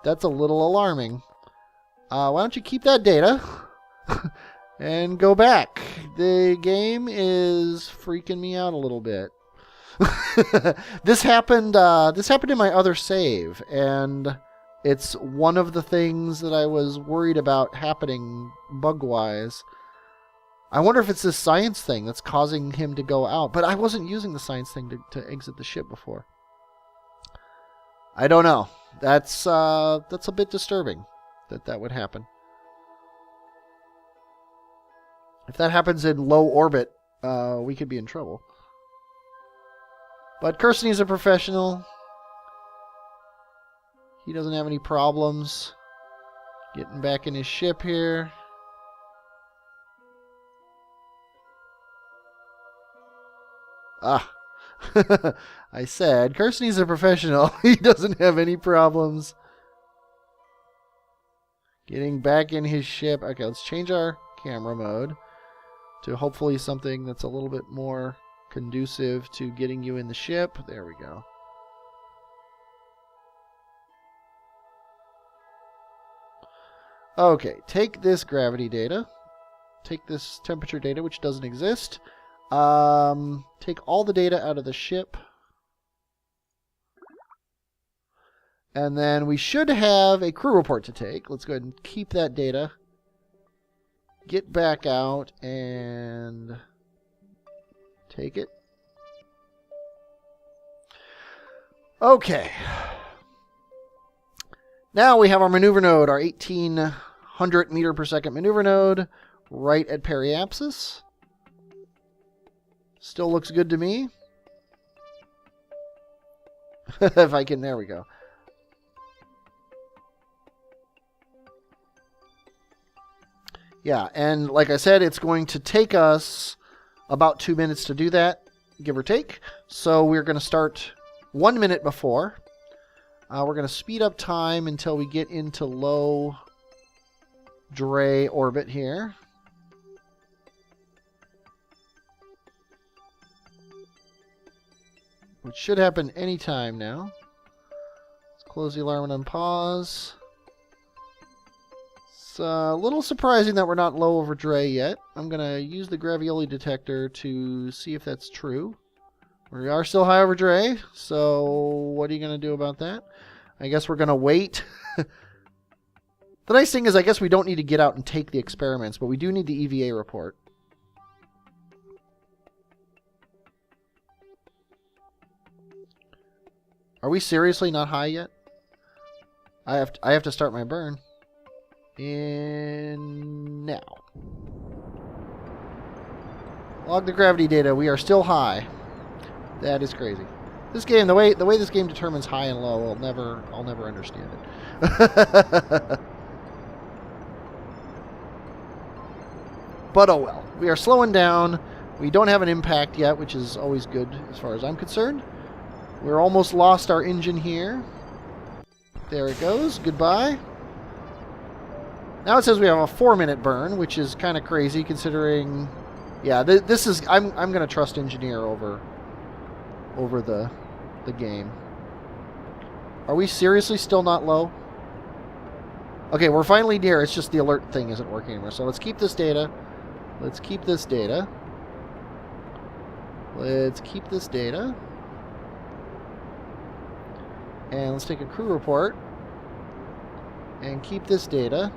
That's a little alarming. Why don't you keep that data and go back? The game is freaking me out a little bit. This happened in my other save, and it's one of the things that I was worried about happening bug-wise. I wonder if it's this science thing that's causing him to go out. But I wasn't using the science thing to exit the ship before. I don't know. That's a bit disturbing that would happen. If that happens in low orbit, we could be in trouble. But Kirstein's a professional. He doesn't have any problems getting back in his ship here. Ah, I said, Kirstein's a professional. He doesn't have any problems getting back in his ship. Okay, let's change our camera mode to hopefully something that's a little bit more conducive to getting you in the ship. There we go. Okay, take this gravity data. Take this temperature data, which doesn't exist. Take all the data out of the ship. And then we should have a crew report to take. Let's go ahead and keep that data. Get back out and take it. Okay. Now we have our maneuver node, our 1800 meter per second maneuver node, right at periapsis. Still looks good to me. If I can, there we go. Yeah, and like I said, it's going to take us about 2 minutes to do that, give or take. So we're going to start 1 minute before. We're going to speed up time until we get into low Dre orbit here. Which should happen anytime now. Let's close the alarm and unpause. It's a little surprising that we're not low over Dre yet. I'm going to use the gravioli detector to see if that's true. We are still high over Dre, so what are you going to do about that? I guess we're going to wait. The nice thing is I guess we don't need to get out and take the experiments, but we do need the EVA report. Are we seriously not high yet? I have to start my burn. In now. Log the gravity data. We are still high. That is crazy. This game, the way this game determines high and low, I'll never understand it. But oh well. We are slowing down. We don't have an impact yet, which is always good as far as I'm concerned. We're almost lost our engine here. There it goes. Goodbye. Now it says we have a 4-minute burn, which is kind of crazy considering... Yeah, this is... I'm going to trust engineer over the game. Are we seriously still not low? Okay, we're finally near. It's just the alert thing isn't working anymore. So let's keep this data. Let's keep this data. Let's keep this data. And let's take a crew report. And keep this data.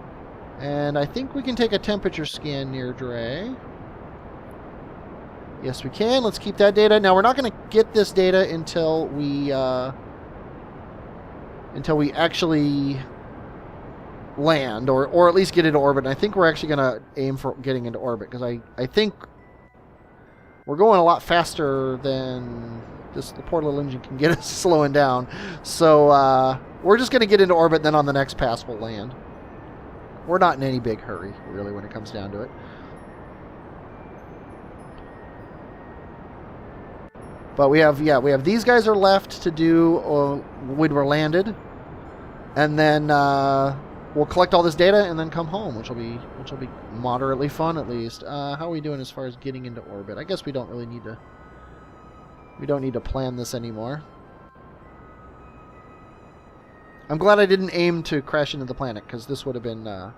And I think we can take a temperature scan near Dre. Yes, we can. Let's keep that data. Now, we're not going to get this data until we actually land, or at least get into orbit. And I think we're actually going to aim for getting into orbit, because I think we're going a lot faster than the poor little engine can get us slowing down. So we're just going to get into orbit, then on the next pass we'll land. We're not in any big hurry, really, when it comes down to it. But we have these guys are left to do when we're landed, and then we'll collect all this data and then come home, which will be moderately fun at least. How are we doing as far as getting into orbit? I guess we don't really need to. We don't need to plan this anymore. I'm glad I didn't aim to crash into the planet, because this would have been that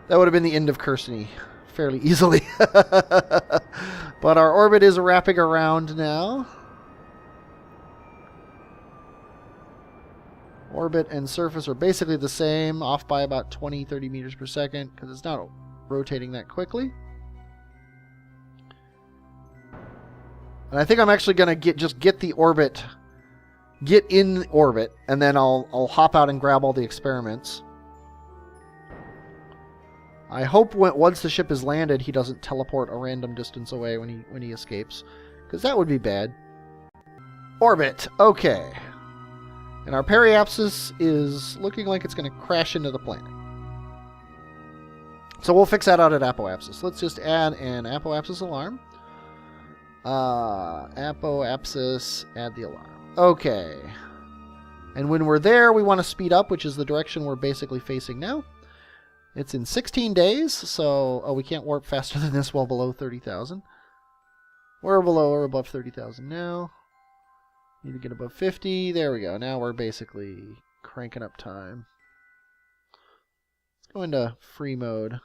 would have been the end of Cursony fairly easily. But our orbit is wrapping around now. Orbit and surface are basically the same, off by about 20-30 meters per second, because it's not rotating that quickly. And I think I'm actually going to get the orbit, get in orbit, and then I'll hop out and grab all the experiments. I hope once the ship is landed, he doesn't teleport a random distance away when he escapes, because that would be bad. Orbit, okay. And our periapsis is looking like it's going to crash into the planet. So we'll fix that out at apoapsis. Let's just add an apoapsis alarm. Apoapsis, add the alarm. Okay. And when we're there, we want to speed up, which is the direction we're basically facing now. It's in 16 days, so... Oh, we can't warp faster than this, well below 30,000. We're below or above 30,000 now. Need to get above 50. There we go. Now we're basically cranking up time. Let's go into free mode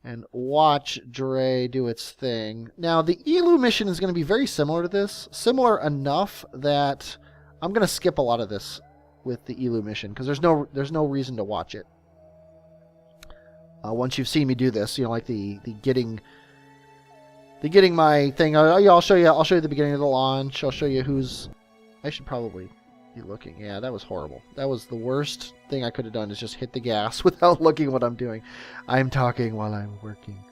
and watch Dre do its thing. Now, the Elu mission is going to be very similar to this. Similar enough that I'm going to skip a lot of this with the Elu mission, because there's no reason to watch it. Once you've seen me do this, you know, like the getting my thing. I'll show you the beginning of the launch. I'll show you who's... I should probably be looking. Yeah, that was horrible. That was the worst thing I could have done, is just hit the gas without looking what I'm doing. I'm talking while I'm working.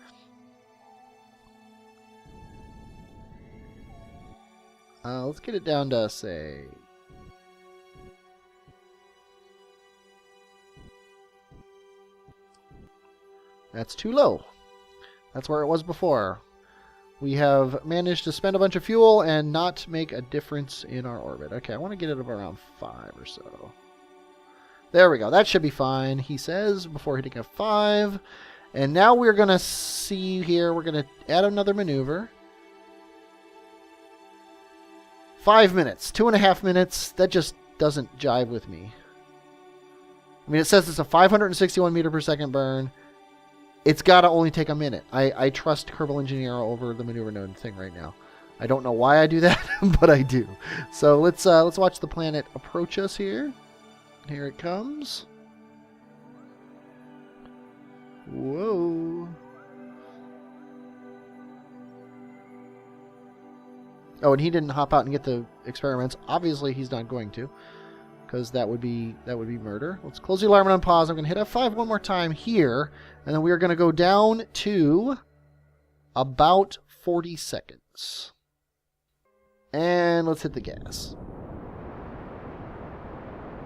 Let's get it down to, say... That's too low. That's where it was before. We have managed to spend a bunch of fuel and not make a difference in our orbit. Okay, I want to get it up around 5 or so. There we go. That should be fine, he says, before hitting F5. And now we're going to see here, we're going to add another maneuver. 5 minutes. 2.5 minutes. That just doesn't jive with me. I mean, it says it's a 561 meter per second burn. It's got to only take a minute. I trust Kerbal Engineer over the maneuver node thing right now. I don't know why I do that, but I do. So let's watch the planet approach us here. Here it comes. Whoa. Oh, and he didn't hop out and get the experiments. Obviously, he's not going to, because that would be murder. Let's close the alarm and unpause. I'm going to hit F5 one more time here, and then we are going to go down to about 40 seconds. And let's hit the gas.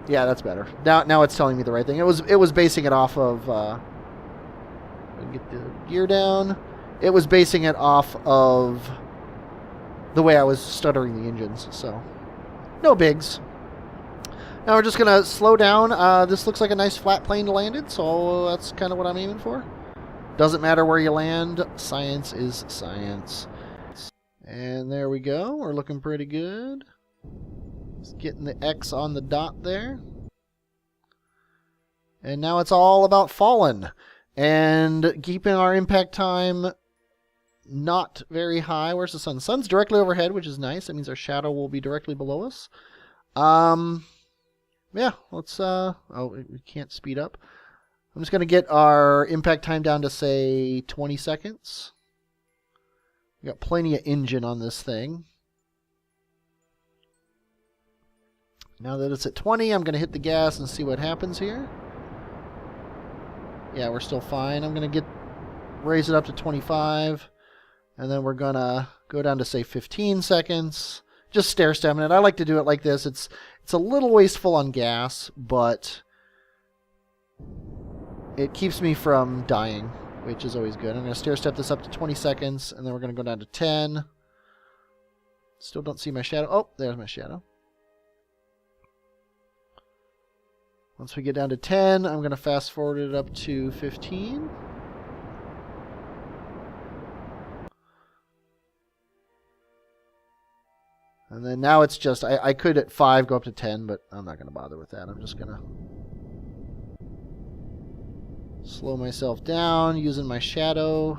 Yeah, that's better. Now it's telling me the right thing. It was basing it off of. Get the gear down. It was basing it off of the way I was stuttering the engines. So, no bigs. Now we're just going to slow down. This looks like a nice flat plane to land in, so that's kind of what I'm aiming for. Doesn't matter where you land. Science is science. And there we go. We're looking pretty good. Just getting the X on the dot there. And now it's all about falling and keeping our impact time not very high. Where's the sun? The sun's directly overhead, which is nice. That means our shadow will be directly below us. Yeah, let's, oh, we can't speed up. I'm just going to get our impact time down to, say, 20 seconds. We got plenty of engine on this thing. Now that it's at 20, I'm going to hit the gas and see what happens here. Yeah, we're still fine. I'm going to raise it up to 25. And then we're going to go down to, say, 15 seconds. Just stair-stepping it. I like to do it like this. It's a little wasteful on gas, but it keeps me from dying, which is always good. I'm going to stair-step this up to 20 seconds, and then we're going to go down to 10. Still don't see my shadow. Oh, there's my shadow. Once we get down to 10, I'm going to fast-forward it up to 15. And then now it's just, I could at 5 go up to 10, but I'm not going to bother with that. I'm just going to Slow myself down using my shadow.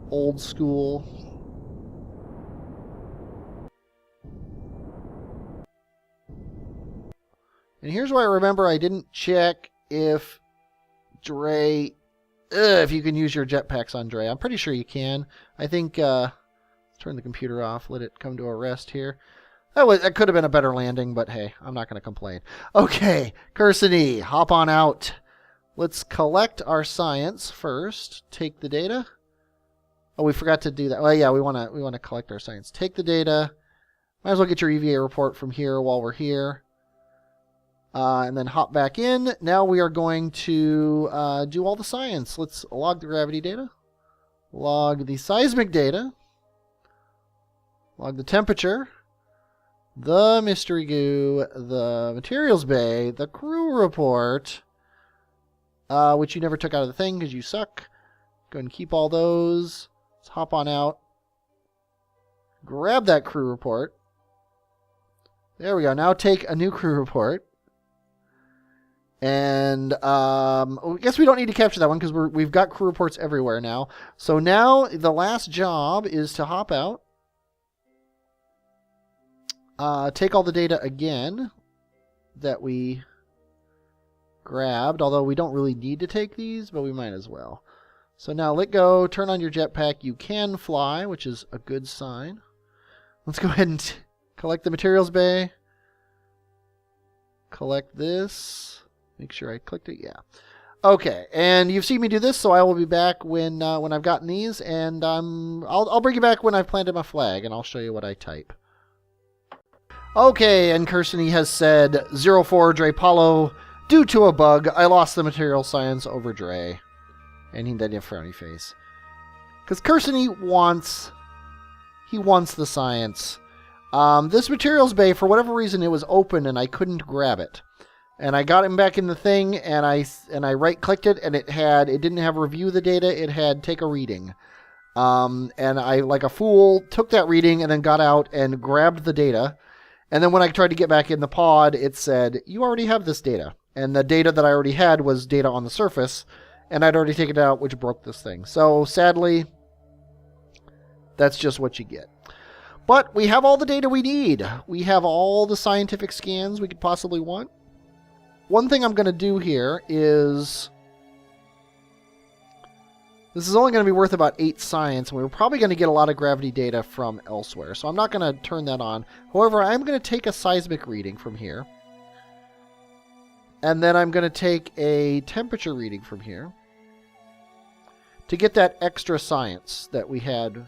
Old school. And here's why I remember I didn't check if Dre... if you can use your jetpacks on Dre. I'm pretty sure you can. I think... let's turn the computer off. Let it come to a rest here. That could have been a better landing, but hey, I'm not going to complain. Okay, Cursony, hop on out. Let's collect our science first. Take the data. Oh, we forgot to do that. Well, yeah, we want to collect our science. Take the data. Might as well get your EVA report from here while we're here. And then hop back in. Now we are going to do all the science. Let's log the gravity data. Log the seismic data. Log the temperature. The mystery goo. The materials bay. The crew report. Which you never took out of the thing because you suck. Go ahead and keep all those. Let's hop on out. Grab that crew report. There we go. Now take a new crew report. And I guess we don't need to capture that one because we've got crew reports everywhere now. So now the last job is to hop out. Take all the data again that we grabbed, although we don't really need to take these, but we might as well. So now let go, turn on your jetpack. You can fly, which is a good sign. Let's go ahead and collect the materials bay. Collect this. Make sure I clicked it. Yeah. Okay, and you've seen me do this, so I will be back when I've gotten these, and I'll bring you back when I've planted my flag, and I'll show you what I type. Okay, and Cursony has said 04 Drepollo. Due to a bug, I lost the material science over Dre. And he then a frowny face. Because Cursony wants the science. This materials bay, for whatever reason, it was open and I couldn't grab it. And I got him back in the thing and I right-clicked it and it didn't have review the data, it had take a reading. And I, like a fool, took that reading and then got out and grabbed the data. And then when I tried to get back in the pod, it said, you already have this data. And the data that I already had was data on the surface. And I'd already taken it out, which broke this thing. So, sadly, that's just what you get. But we have all the data we need. We have all the scientific scans we could possibly want. One thing I'm going to do here is... this is only going to be worth about 8 science, and we're probably going to get a lot of gravity data from elsewhere. So I'm not going to turn that on. However, I'm going to take a seismic reading from here. And then I'm going to take a temperature reading from here to get that extra science that we had.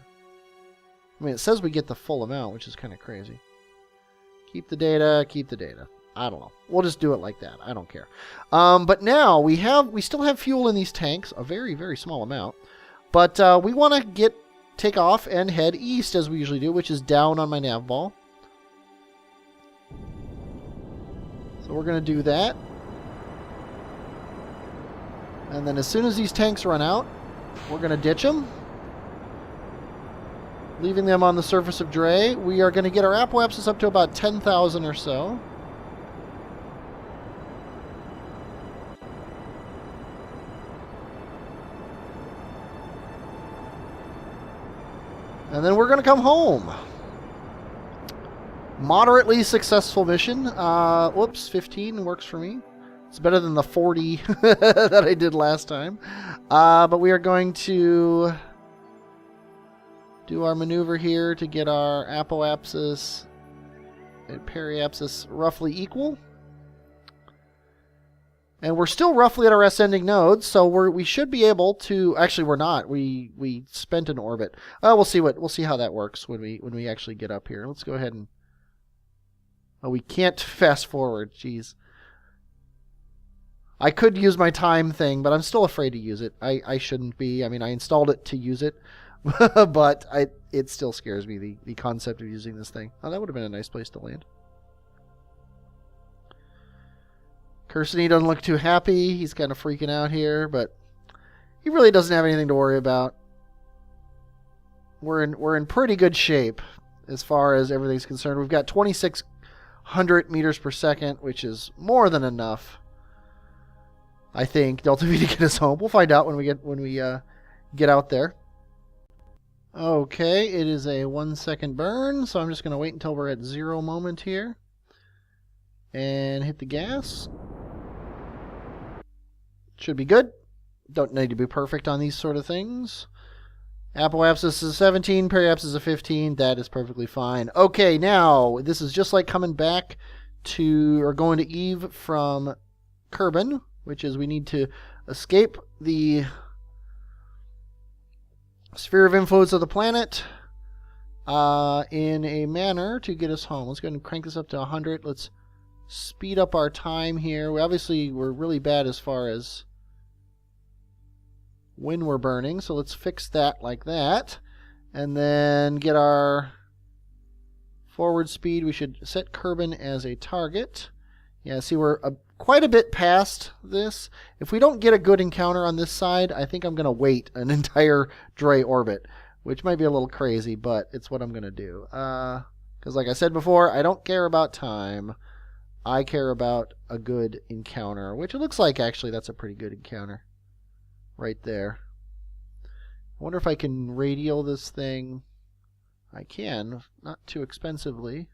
I mean, it says we get the full amount, which is kind of crazy. Keep the data, keep the data. I don't know. We'll just do it like that. I don't care. But now we still have fuel in these tanks, a very, very small amount. But we want to take off and head east as we usually do, which is down on my nav ball. So we're going to do that. And then as soon as these tanks run out, we're going to ditch them. Leaving them on the surface of Dre. We are going to get our apoapsis up to about 10,000 or so. And then we're going to come home. Moderately successful mission. Whoops, 15 works for me. It's better than the 40 that I did last time. But we are going to do our maneuver here to get our apoapsis and periapsis roughly equal. And we're still roughly at our ascending nodes, so we should be able to... actually, we're not. We spent an orbit. We'll see how that works when we actually get up here. Let's go ahead and... oh, we can't fast forward. Jeez. I could use my time thing, but I'm still afraid to use it. I shouldn't be. I mean, I installed it to use it, but it still scares me, the concept of using this thing. Oh, that would have been a nice place to land. Cursony doesn't look too happy. He's kind of freaking out here, but he really doesn't have anything to worry about. We're in pretty good shape as far as everything's concerned. We've got 2,600 meters per second, which is more than enough. I think Delta V to get us home. We'll find out when we get out there. Okay, it is a 1 second burn, so I'm just going to wait until we're at 0 moment here. And hit the gas. Should be good. Don't need to be perfect on these sort of things. Apoapsis is 17, periapsis is a 15. That is perfectly fine. Okay, now, this is just like coming back to, or going to Eve from Kerbin, which is we need to escape the sphere of influence of the planet in a manner to get us home. Let's go ahead and crank this up to 100. Let's speed up our time here. We're really bad as far as when we're burning, so let's fix that like that. And then get our forward speed. We should set Kerbin as a target. Yeah, see, we're quite a bit past this. If we don't get a good encounter on this side, I think I'm going to wait an entire Dre orbit, which might be a little crazy, but it's what I'm going to do. Because like I said before, I don't care about time. I care about a good encounter, which it looks like actually that's a pretty good encounter right there. I wonder if I can radial this thing. I can, not too expensively.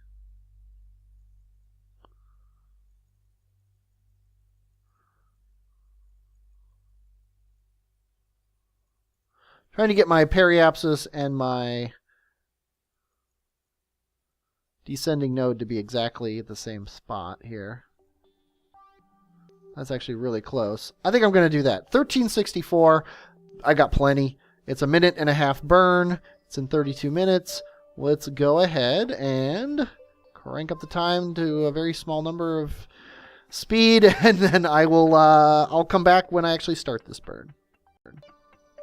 Trying to get my periapsis and my descending node to be exactly at the same spot here. That's actually really close. I think I'm going to do that. 1364. I got plenty. It's a 1.5-minute burn. It's in 32 minutes. Let's go ahead and crank up the time to a very small number of speed, and then I'll come back when I actually start this burn.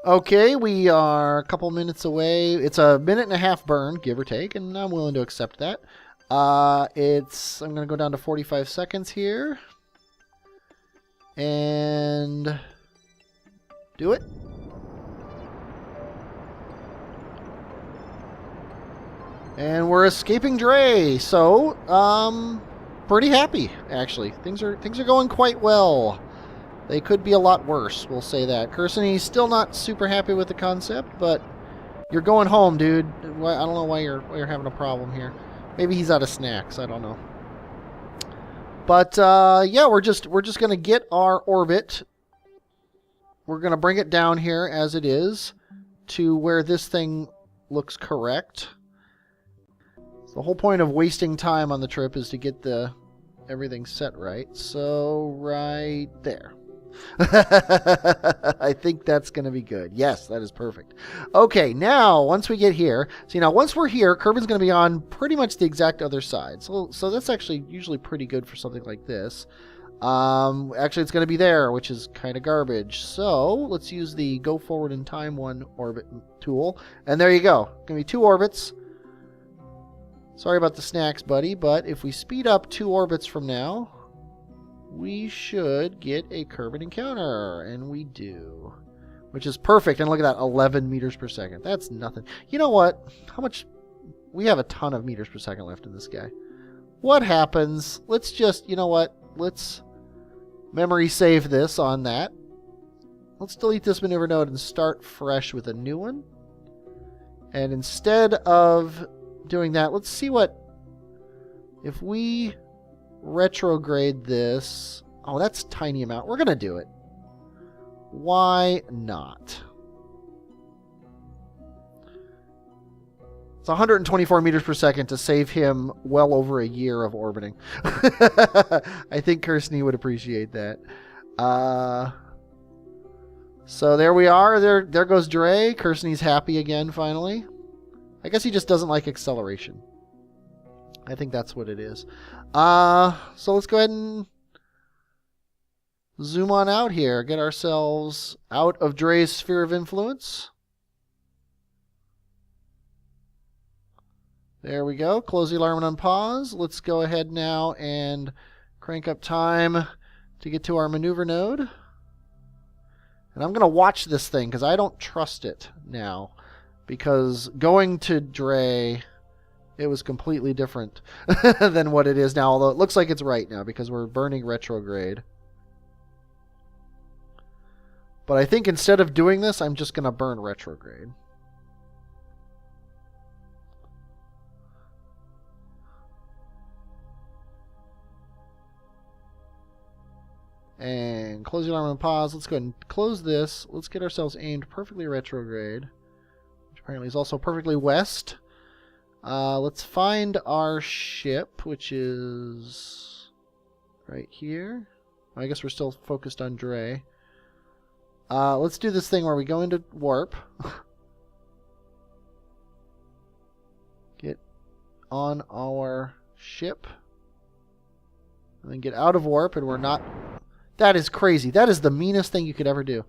Okay, we are a couple minutes away. It's a 1.5-minute burn, give or take, and I'm willing to accept that. I'm going to go down to 45 seconds here. And do it. And we're escaping Dre, so pretty happy actually. Things are going quite well. They could be a lot worse, we'll say that. Kersony's still not super happy with the concept, but you're going home, dude. I don't know why you're having a problem here. Maybe he's out of snacks. I don't know. But yeah, we're just gonna get our orbit. We're gonna bring it down here as it is to where this thing looks correct. So the whole point of wasting time on the trip is to get everything set right. So right there. I think that's going to be good. Yes, that is perfect. Okay, now, once we get here, once we're here, Kerbin's going to be on pretty much the exact other side. So that's actually usually pretty good for something like this. Actually, it's going to be there, which is kind of garbage. So let's use the Go Forward in Time 1 orbit tool. And there you go. Going to be 2 orbits. Sorry about the snacks, buddy, but if we speed up 2 orbits from now, we should get a Kerbin encounter, and we do, which is perfect. And look at that, 11 meters per second. That's nothing. You know what? How much? We have a ton of meters per second left in this guy. What happens? Let's just, you know what? Let's memory save this on that. Let's delete this maneuver node and start fresh with a new one. And instead of doing that, let's see what if we retrograde this. Oh, that's a tiny amount. We're going to do it. Why not? It's 124 meters per second to save him well over a year of orbiting. I think Kirsty would appreciate that. So there we are. There goes Dre. Kirsty's happy again, finally. I guess he just doesn't like acceleration. I think that's what it is. So let's go ahead and zoom on out here. Get ourselves out of Dre's sphere of influence. There we go. Close the alarm and unpause. Let's go ahead now and crank up time to get to our maneuver node. And I'm going to watch this thing because I don't trust it now. Because going to Dre, it was completely different than what it is now. Although it looks like it's right now because we're burning retrograde. But I think instead of doing this, I'm just going to burn retrograde. And close your alarm and pause. Let's go ahead and close this. Let's get ourselves aimed perfectly retrograde, which apparently is also perfectly west. Let's find our ship, which is right here. I guess we're still focused on Dre. Let's do this thing where we go into warp. Get on our ship. And then get out of warp, and we're not... That is crazy. That is the meanest thing you could ever do.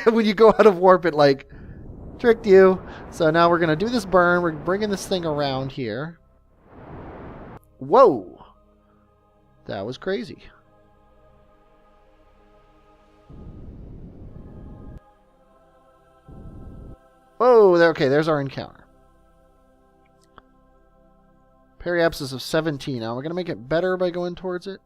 When you go out of warp, it like tricked you. So now we're going to do this burn. We're bringing this thing around here. Whoa. That was crazy. Whoa. Okay, there's our encounter. Periapsis of 17. Now we're going to make it better by going towards it.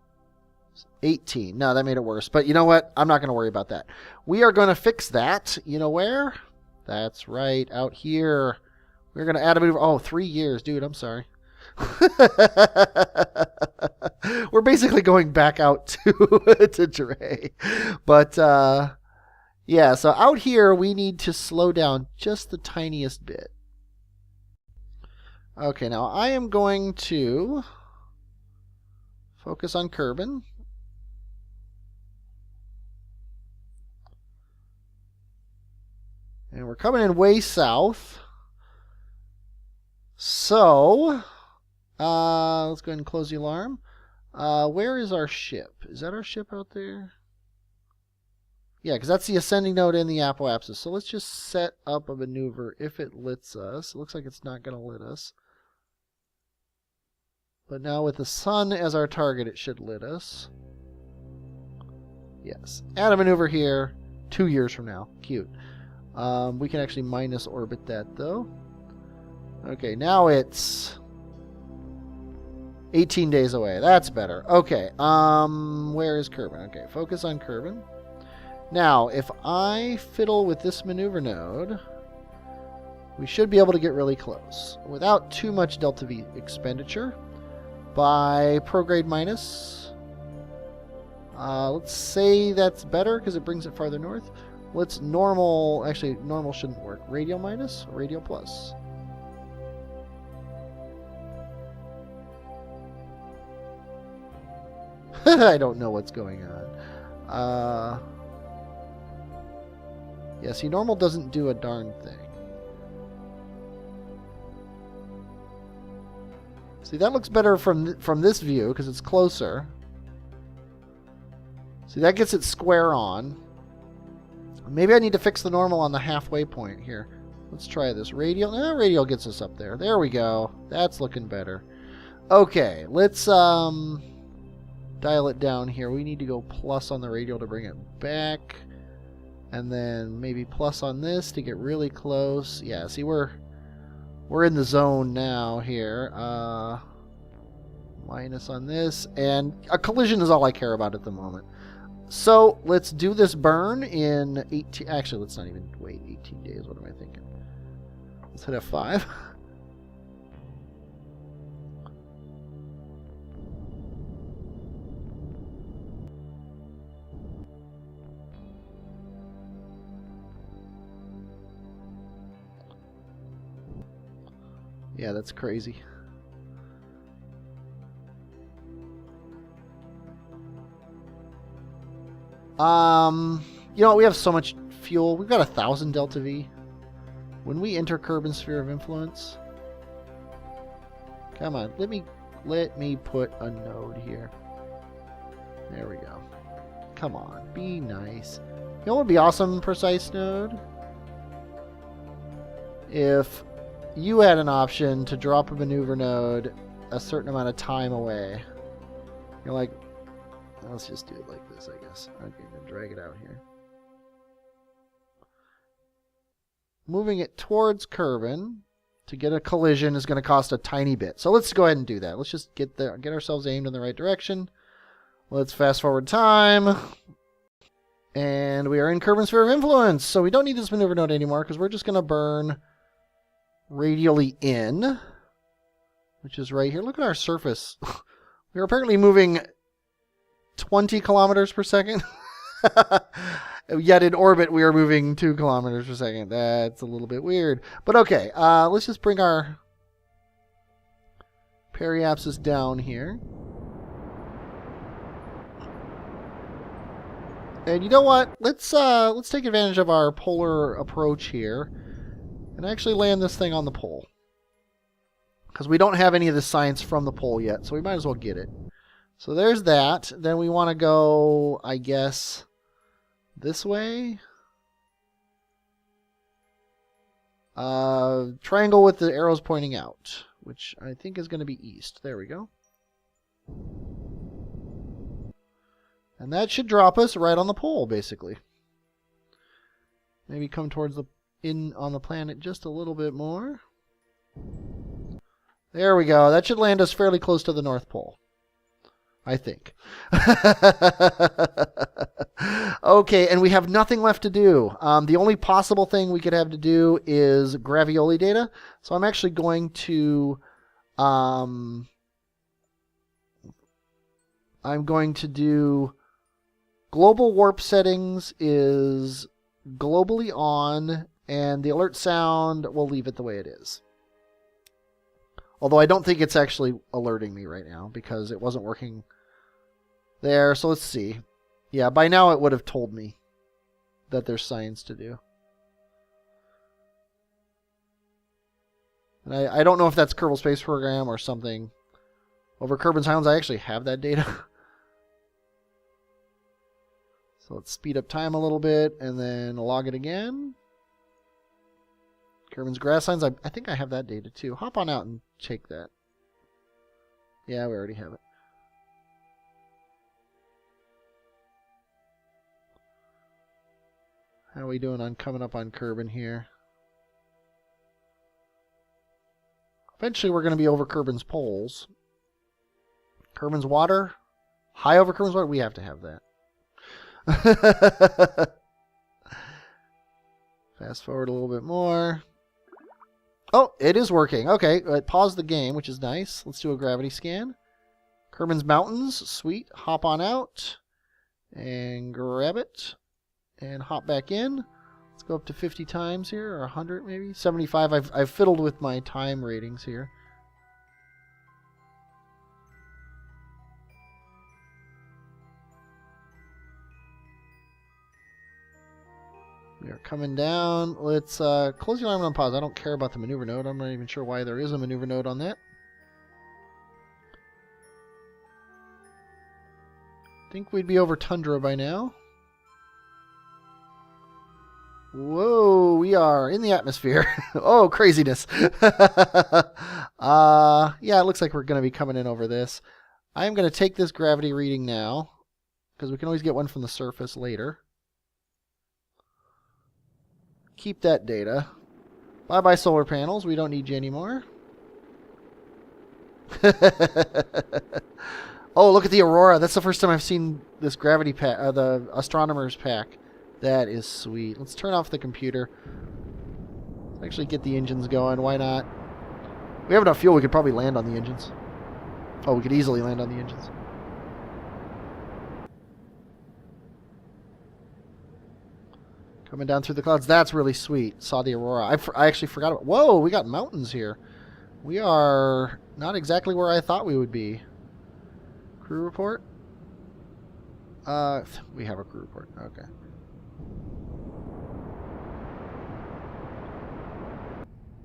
18. No, that made it worse. But you know what? I'm not going to worry about that. We are going to fix that. You know where? That's right. Out here. We're going to add a maneuver. Oh, 3 years. Dude, I'm sorry. We're basically going back out to Dre. But, yeah. So out here, we need to slow down just the tiniest bit. Okay, now I am going to focus on Kerbin. And we're coming in way south. So, let's go ahead and close the alarm. Where is our ship? Is that our ship out there? Yeah, because that's the ascending node in the apoapsis. So let's just set up a maneuver if it lets us. It looks like it's not going to let us. But now with the sun as our target, it should let us. Yes. Add a maneuver here 2 years from now. Cute. We can actually minus orbit that, though. Okay, now it's 18 days away. That's better. Okay, where is Kerbin? Okay, focus on Kerbin. Now, if I fiddle with this maneuver node, we should be able to get really close without too much delta V expenditure. By prograde minus, let's say that's better because it brings it farther north. Let's normal, actually normal shouldn't work. Radial minus, radial plus. I don't know what's going on. Yeah, see, normal doesn't do a darn thing. See, that looks better from this view because it's closer. See, that gets it square on. Maybe I need to fix the normal on the halfway point here. Let's try this. Radial. Radial gets us up there. There we go. That's looking better. Okay, let's dial it down here. We need to go plus on the radial to bring it back. And then maybe plus on this to get really close. Yeah, see, we're in the zone now here. Minus on this. And a collision is all I care about at the moment. So, let's do this burn in 18... Actually, let's not even wait 18 days. What am I thinking? Let's hit F5. Yeah, that's crazy. You know what? We have so much fuel. We've got 1,000 delta V. When we enter Kerbin's sphere of influence, come on, let me put a node here. There we go. Come on, be nice. You know what would be awesome, precise node? If you had an option to drop a maneuver node a certain amount of time away. You're like, let's just do it like this, I guess. Okay, then drag it out here. Moving it towards Kerbin to get a collision is going to cost a tiny bit. So let's go ahead and do that. Let's just get ourselves aimed in the right direction. Let's fast forward time. And we are in Kerbin's Sphere of Influence, so we don't need this maneuver node anymore because we're just going to burn radially in, which is right here. Look at our surface. We're apparently moving 20 kilometers per second. Yet in orbit, we are moving 2 kilometers per second. That's a little bit weird. But okay, let's just bring our periapsis down here. And you know what? Let's take advantage of our polar approach here and actually land this thing on the pole. Because we don't have any of the science from the pole yet, so we might as well get it. So there's that. Then we want to go, I guess, this way. Triangle with the arrows pointing out, which I think is going to be east. There we go. And that should drop us right on the pole, basically. Maybe come towards the on the planet just a little bit more. There we go. That should land us fairly close to the North Pole, I think. Okay, and we have nothing left to do. The only possible thing we could have to do is gravioli data. So I'm actually going to do global warp settings is globally on, and the alert sound, we'll leave it the way it is. Although I don't think it's actually alerting me right now because it wasn't working there. So let's see. Yeah, by now it would have told me that there's science to do. And I don't know if that's Kerbal Space Program or something. Over Kerbin's Highlands, I actually have that data. So let's speed up time a little bit and then log it again. Kerbin's Grasslands, I think I have that data too. Hop on out and check that. Yeah, we already have it. How are we doing on coming up on Kerbin here? Eventually we're going to be over Kerbin's poles. Kerbin's water? High over Kerbin's water? We have to have that. Fast forward a little bit more. Oh, it is working. Okay, pause the game, which is nice. Let's do a gravity scan. Kerbin's Mountains, sweet. Hop on out and grab it and hop back in. Let's go up to 50 times here, or 100 maybe. 75. I've fiddled with my time ratings here. We are coming down. Let's close the alarm on pause. I don't care about the maneuver node. I'm not even sure why there is a maneuver node on that. I think we'd be over Tundra by now. Whoa, we are in the atmosphere. Oh, craziness. Yeah, it looks like we're going to be coming in over this. I'm going to take this gravity reading now, because we can always get one from the surface later. Keep that data. Bye-bye solar panels. We don't need you anymore. Oh, look at the aurora. That's the first time I've seen this gravity pack, the astronomer's pack. That is sweet. Let's turn off the computer. Let's actually get the engines going. Why not? We have enough fuel. We could probably land on the engines. Oh, we could easily land on the engines. Coming down through the clouds. That's really sweet. Saw the aurora. I actually forgot about... Whoa, we got mountains here. We are not exactly where I thought we would be. Crew report? We have a crew report. Okay.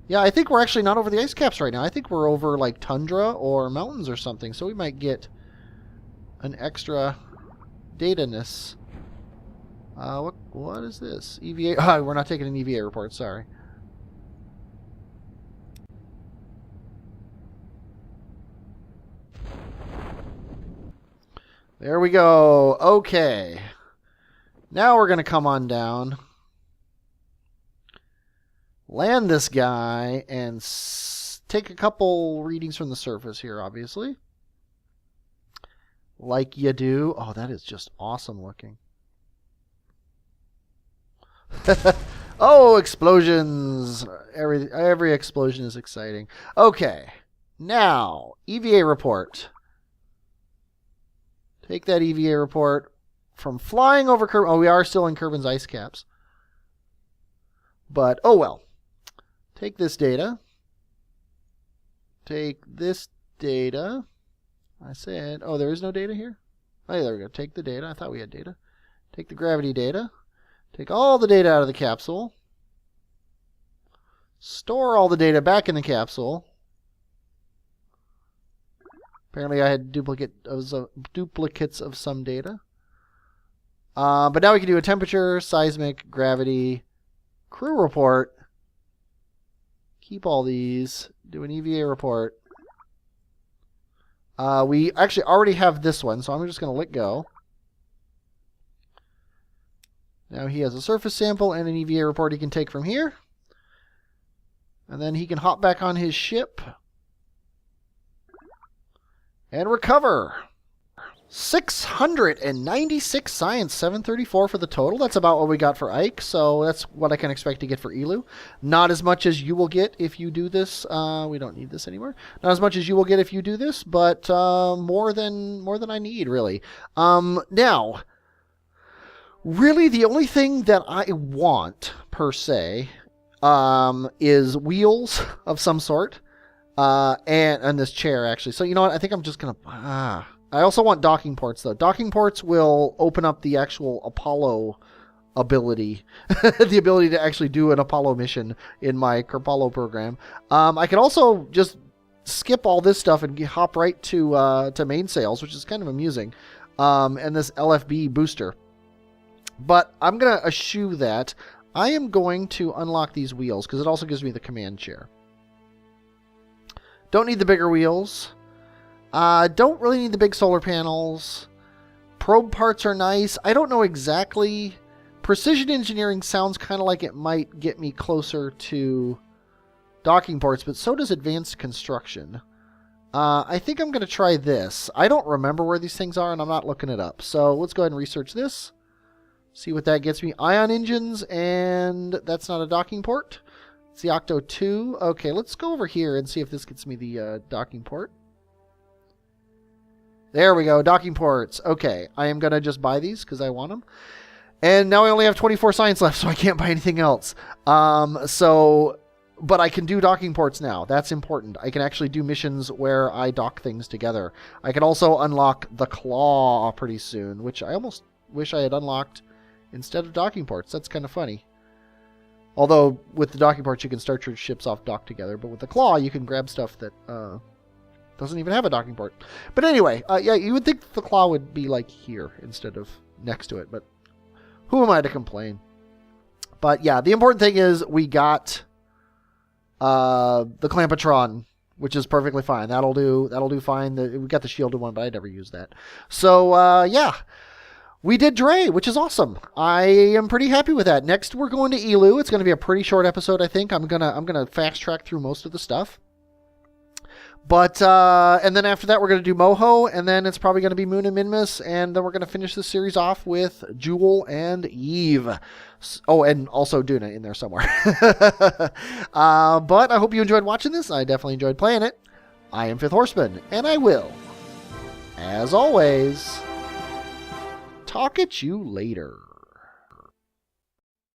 Yeah, I think we're actually not over the ice caps right now. I think we're over like tundra or mountains or something. So we might get an extra data-ness. What is this? EVA. Oh, we're not taking an EVA report. Sorry. There we go. Okay. Now we're going to come on down. Land this guy and take a couple readings from the surface here, obviously. Like you do. Oh, that is just awesome looking. Oh, explosions! Every explosion is exciting. Okay, now EVA report. Take that EVA report from flying over Kerbin. Oh, we are still in Kerbin's ice caps. But, oh well. Take this data. Take this data. I said, oh, there is no data here? Oh, yeah, there we go. Take the data. I thought we had data. Take the gravity data. Take all the data out of the capsule. Store all the data back in the capsule. Apparently I had duplicates of some data. But now we can do a temperature, seismic, gravity, crew report. Keep all these. Do an EVA report. We actually already have this one, so I'm just going to let go. Now he has a surface sample and an EVA report he can take from here. And then he can hop back on his ship and recover. 696 science, 734 for the total. That's about what we got for Ike, so that's what I can expect to get for Elu. Not as much as you will get if you do this. We don't need this anymore. Not as much as you will get if you do this, but more than I need, really. Now, really the only thing that I want, per se, is wheels of some sort. And this chair, actually. So, you know what? I think I'm just going to... I also want docking ports, though. Docking ports will open up the actual Apollo ability. The ability to actually do an Apollo mission in my Kerpollo program. I can also just skip all this stuff and hop right to mainsails, which is kind of amusing. And this LFB booster. But I'm going to eschew that. I am going to unlock these wheels, because it also gives me the command chair. Don't need the bigger wheels. Don't really need the big solar panels. Probe parts are nice. I don't know exactly. Precision engineering sounds kind of like it might get me closer to docking ports, but so does advanced construction. I think I'm going to try this. I don't remember where these things are, and I'm not looking it up. So let's go ahead and research this. See what that gets me. Ion engines, and that's not a docking port. It's the Octo 2. Okay, let's go over here and see if this gets me the docking port. There we go, docking ports. Okay, I am going to just buy these because I want them. And now I only have 24 science left, so I can't buy anything else. But I can do docking ports now. That's important. I can actually do missions where I dock things together. I can also unlock the claw pretty soon, which I almost wish I had unlocked instead of docking ports. That's kind of funny. Although, with the docking ports, you can start your ships off docked together. But with the claw, you can grab stuff that doesn't even have a docking port. But anyway, yeah, you would think the claw would be like here instead of next to it. But who am I to complain? But yeah, the important thing is we got the Clampatron, which is perfectly fine. That'll do fine. We got the shielded one, but I never used that. So, yeah. We did Dre, which is awesome. I am pretty happy with that. Next, we're going to Elu. It's going to be a pretty short episode, I think. I'm gonna fast track through most of the stuff. But and then after that, we're going to do Moho, and then it's probably going to be Moon and Minmus, and then we're going to finish the series off with Jewel and Eve. Oh, and also Duna in there somewhere. But I hope you enjoyed watching this. I definitely enjoyed playing it. I am Fifth Horseman, and I will, as always, talk at you later.